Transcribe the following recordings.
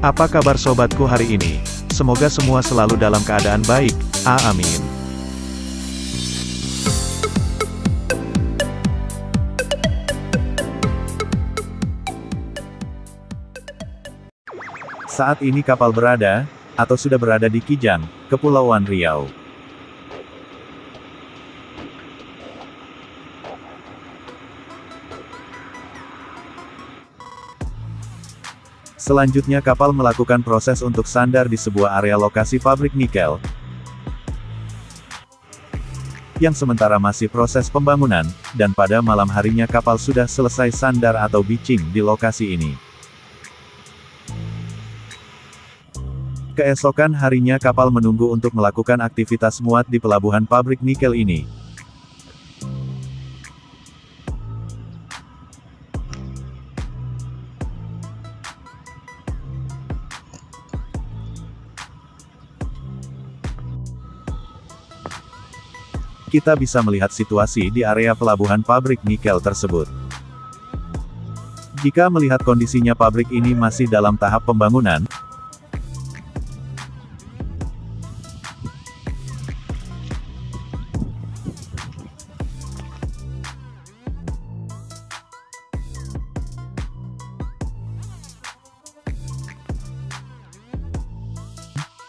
Apa kabar sobatku hari ini? Semoga semua selalu dalam keadaan baik, amin. Saat ini kapal berada, atau sudah berada di Kijang, Kepulauan Riau. Selanjutnya kapal melakukan proses untuk sandar di sebuah area lokasi pabrik nikel, yang sementara masih proses pembangunan, dan pada malam harinya kapal sudah selesai sandar atau beaching di lokasi ini. Keesokan harinya kapal menunggu untuk melakukan aktivitas muat di pelabuhan pabrik nikel ini. Kita bisa melihat situasi di area pelabuhan pabrik nikel tersebut. Jika melihat kondisinya pabrik ini masih dalam tahap pembangunan,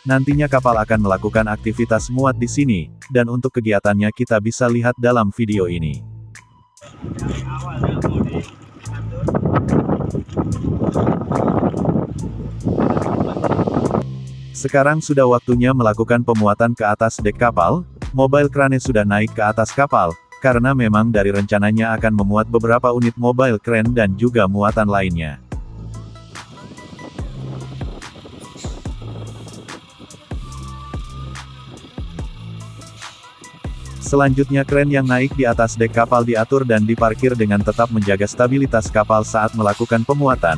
nantinya kapal akan melakukan aktivitas muat di sini, dan untuk kegiatannya kita bisa lihat dalam video ini. Sekarang sudah waktunya melakukan pemuatan ke atas dek kapal. Mobile crane sudah naik ke atas kapal, karena memang dari rencananya akan memuat beberapa unit mobile crane dan juga muatan lainnya. Selanjutnya kren yang naik di atas dek kapal diatur dan diparkir dengan tetap menjaga stabilitas kapal saat melakukan pemuatan.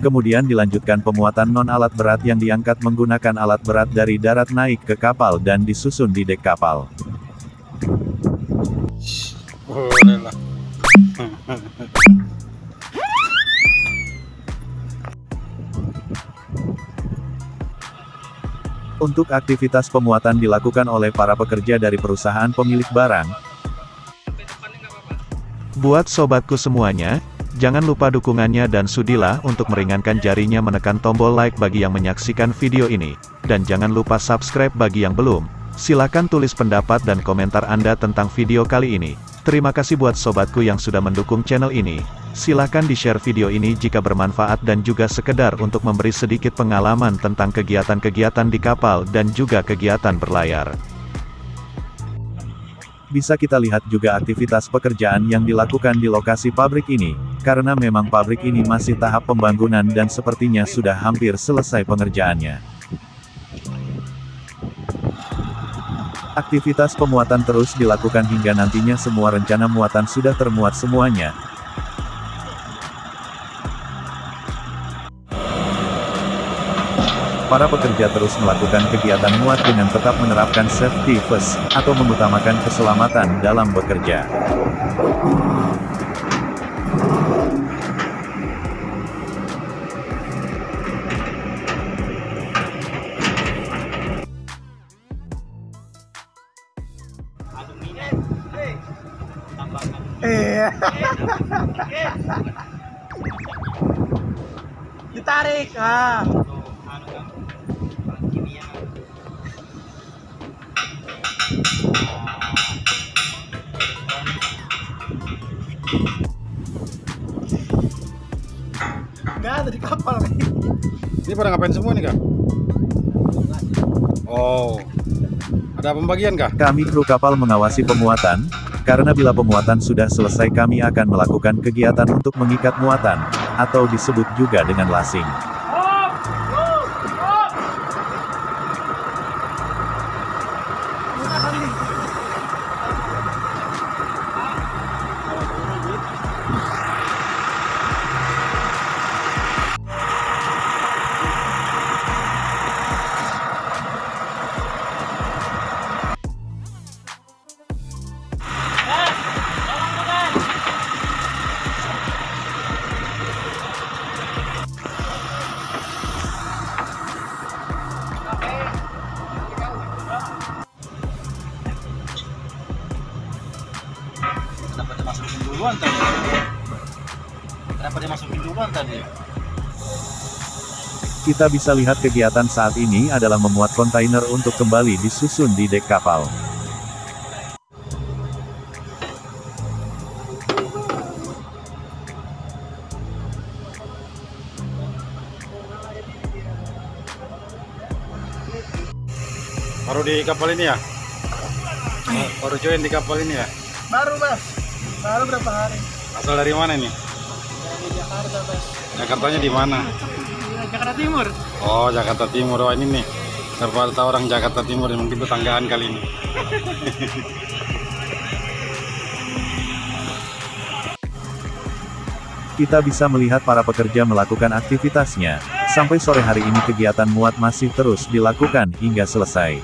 Kemudian dilanjutkan pemuatan non-alat berat yang diangkat menggunakan alat berat dari darat naik ke kapal dan disusun di dek kapal. Untuk aktivitas pemuatan dilakukan oleh para pekerja dari perusahaan pemilik barang. Buat sobatku semuanya, jangan lupa dukungannya dan sudilah untuk meringankan jarinya menekan tombol like bagi yang menyaksikan video ini. Dan jangan lupa subscribe bagi yang belum. Silakan tulis pendapat dan komentar Anda tentang video kali ini. Terima kasih buat sobatku yang sudah mendukung channel ini. Silakan di-share video ini jika bermanfaat dan juga sekedar untuk memberi sedikit pengalaman tentang kegiatan-kegiatan di kapal dan juga kegiatan berlayar. Bisa kita lihat juga aktivitas pekerjaan yang dilakukan di lokasi pabrik ini, karena memang pabrik ini masih tahap pembangunan dan sepertinya sudah hampir selesai pengerjaannya. Aktivitas pemuatan terus dilakukan hingga nantinya semua rencana muatan sudah termuat semuanya. Para pekerja terus melakukan kegiatan muat dengan tetap menerapkan safety first, atau mengutamakan keselamatan dalam bekerja. Ditarik, ah. Nggak ada di kapal nih. Ini pada ngapain semua nih, Kak? Oh. Ada pembagian kah? Kami kru kapal mengawasi pemuatan, karena bila pemuatan sudah selesai kami akan melakukan kegiatan untuk mengikat muatan, atau disebut juga dengan lasing. Kenapa dia masukin duluan tadi? Kita bisa lihat kegiatan saat ini adalah memuat kontainer untuk kembali disusun di dek kapal. Baru di kapal ini ya? Baru join di kapal ini ya? Baru Mas, baru berapa hari? Asal dari mana ini? Dari Jakarta Mas. Jakartanya di mana? Jakarta Timur. Oh, Jakarta Timur. Oh, ini nih. Ternyata orang Jakarta Timur, mungkin tetanggaan kali ini. Kita bisa melihat para pekerja melakukan aktivitasnya. Sampai sore hari ini kegiatan muat masih terus dilakukan hingga selesai.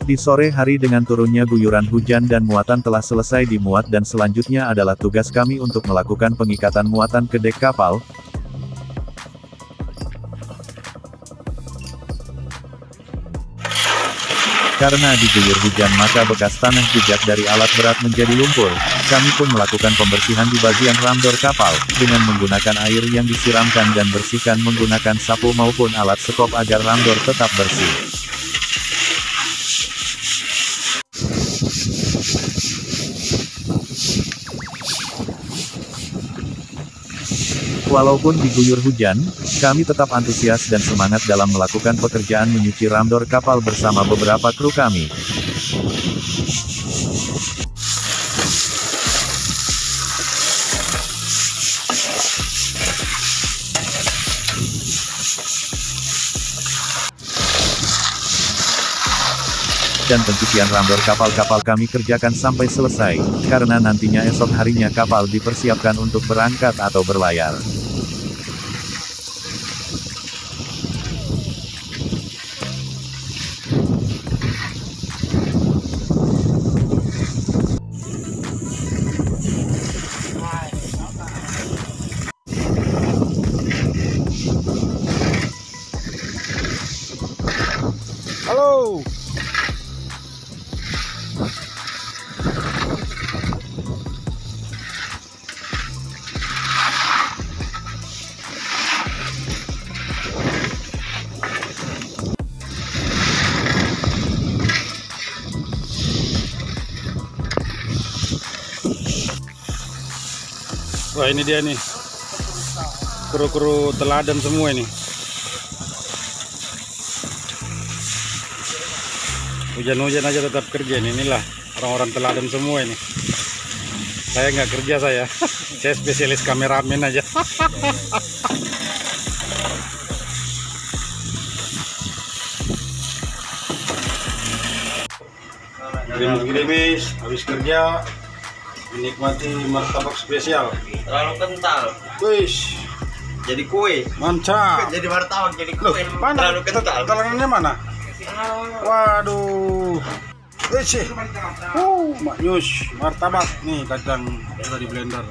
Di sore hari dengan turunnya guyuran hujan dan muatan telah selesai dimuat dan selanjutnya adalah tugas kami untuk melakukan pengikatan muatan ke dek kapal. Karena diguyur hujan maka bekas tanah jejak dari alat berat menjadi lumpur, kami pun melakukan pembersihan di bagian ramdor kapal, dengan menggunakan air yang disiramkan dan bersihkan menggunakan sapu maupun alat sekop agar ramdor tetap bersih. Walaupun diguyur hujan, kami tetap antusias dan semangat dalam melakukan pekerjaan menyuci ramdor kapal bersama beberapa kru kami. Dan pencucian ramdor kapal-kapal kami kerjakan sampai selesai, karena nantinya esok harinya kapal dipersiapkan untuk berangkat atau berlayar. Halo. Wah, ini dia nih. Kru-kru teladan semua ini. Hujan-hujan aja tetap kerja nih. Inilah orang-orang teladan semua ini. Saya nggak kerja saya. Saya spesialis kameramen aja. Gerimis-gerimis habis kerja menikmati martabak spesial. Terlalu kental. Wih, Jadi kue. mantap. Jadi martabak jadi Loh, kue. mana? Terlalu kental. Telanannya mana? Waduh. Wih, maknyus martabak nih, kacang sudah di blender.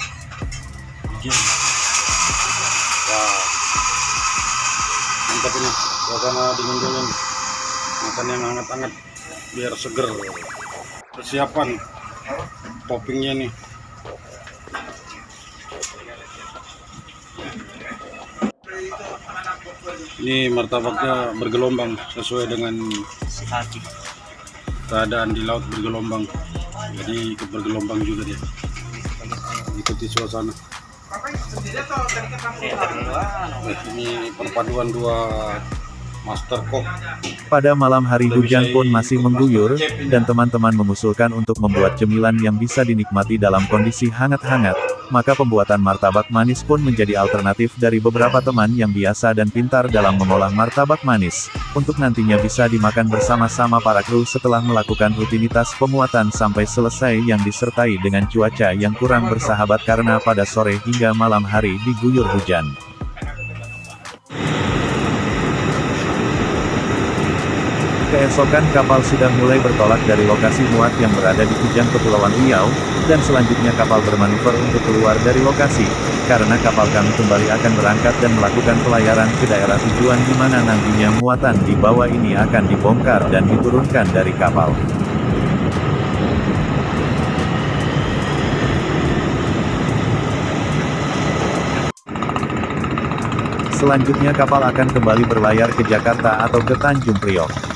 Jam. Wah, mantap ini. Suasana dingin-dingin. Makan yang hangat-hangat biar seger. Persiapan toppingnya nih. Ini martabaknya bergelombang sesuai dengan keadaan di laut, bergelombang. Jadi ikut bergelombang juga dia. Ikuti suasana. Ini perpaduan dua master cook. Pada malam hari hujan pun masih mengguyur, dan teman-teman mengusulkan untuk membuat cemilan yang bisa dinikmati dalam kondisi hangat-hangat, maka pembuatan martabak manis pun menjadi alternatif dari beberapa teman yang biasa dan pintar dalam mengolah martabak manis, untuk nantinya bisa dimakan bersama-sama para kru setelah melakukan rutinitas pemuatan sampai selesai yang disertai dengan cuaca yang kurang bersahabat karena pada sore hingga malam hari diguyur hujan. Keesokan kapal sudah mulai bertolak dari lokasi muat yang berada di Kujang Kepulauan Riau, dan selanjutnya kapal bermanuver untuk keluar dari lokasi, karena kapal kami kembali akan berangkat dan melakukan pelayaran ke daerah tujuan di mana nantinya muatan di bawah ini akan dibongkar dan diturunkan dari kapal. Selanjutnya kapal akan kembali berlayar ke Jakarta atau ke Tanjung Priok.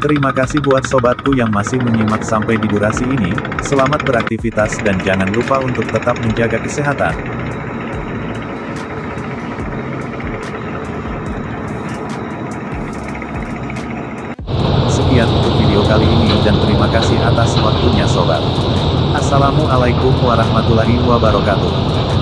Terima kasih buat sobatku yang masih menyimak sampai di durasi ini, selamat beraktivitas dan jangan lupa untuk tetap menjaga kesehatan. Sekian untuk video kali ini dan terima kasih atas waktunya sobat. Assalamualaikum warahmatullahi wabarakatuh.